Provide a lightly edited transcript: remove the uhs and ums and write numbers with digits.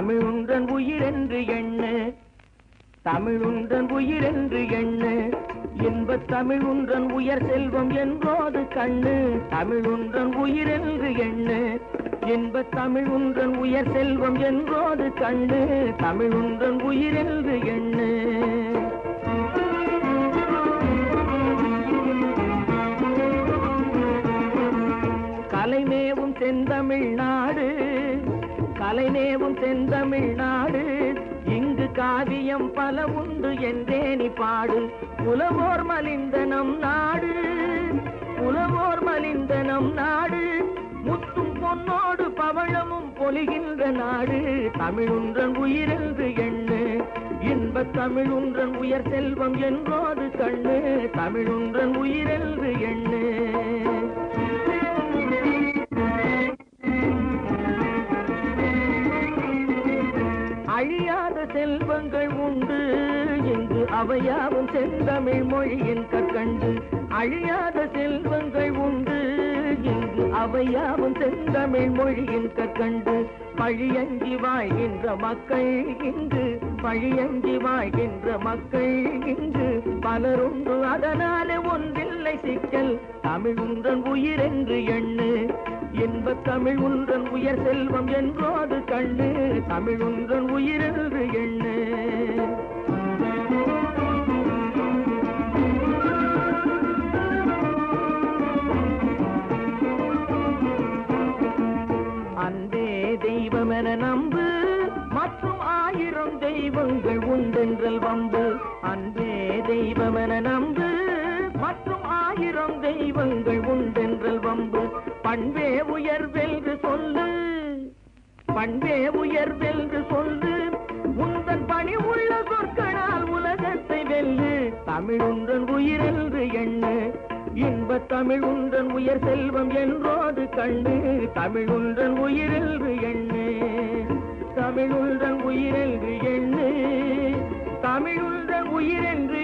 தமிழுன்றன் உயிரென்று எண்ணு தமிழுன்றன் உயிரென்று எண்ணு இன்பத் தமிழுன்றன் உயர் செல்வம் என்போது கண்ணு தமிழுன்றன் உயிரென்று எண்ணு இன்பத் தமிழுன்றன் உயர் செல்வம் என்போது கண்ணு தமிழுன்றன் உயிரென்று எண்ணு கலைமேவும் செந்தமிழ்நாடு கலைமேவும் செந்தமிழ்நாடு இங்கு காவியம் பல உண்டு என்றே நீ பாடு புலவோர் மலிந்த நம் நாடு புலவோர் மலிந்த நம் நாடு முத்தும் பொன்னோடு பவழமும் பொலிகின்ற நாடு தமிழுன்றன் உயிரென்று எண்ணு இன்பத் தமிழுன்றன் உயர் செல்வம் என்போது கண்ணு தமிழுன்றன் உயிரென்று எண்ணு அழியாத செல்வங்கள் உண்டு இங்கு அவையாவும் செந்தமிழ் மொழியின் கற்கண்டு அழியாத செல்வங்கள் உண்டு இங்கு அவையாவும் செந்தமிழ் மொழியின் கற்கண்டு பழியஞ்சி வாழ்கின்ற மக்கள் இங்கு பழியஞ்சி வாழ்கின்ற மக்கள் இங்கு பலருண்டு அதனாலே ஒன்றில்லை சிக்கல் தமிழுன்றன் உயிரென்று எண்ணு இன்பத் தமிழ் உன்றன் உயர் செல்வம் என்போது கண்ணு தமிழுன்றன் உயிரென்று எண்ணு அன்பே தெய்வமென நம்பு மற்றும் 1000 தெய்வங்கள் உண்டென்றல் வம்பு அன்பே தெய்வமென நம்பு மற்றும் 1000 தெய்வங்கள் உண்டென்றல் வம்பு பண்பே உயர்வென்று சொல்லு பண்பே உயர்வென்று சொல்லு உந்தன் பணி உள்ள சொற்களால் உலகத்தை வெல்லு தமிழுன்றன் உயிரென்று எண்ணு இன்பத் தமிழுன்றன் உயர் செல்வம் என்போது கண்ணு தமிழுன்றன் உயிரென்று எண்ணு தமிழுன்றன் உயிரென்று எண்ணு தமிழுன்றன் உயிரென்று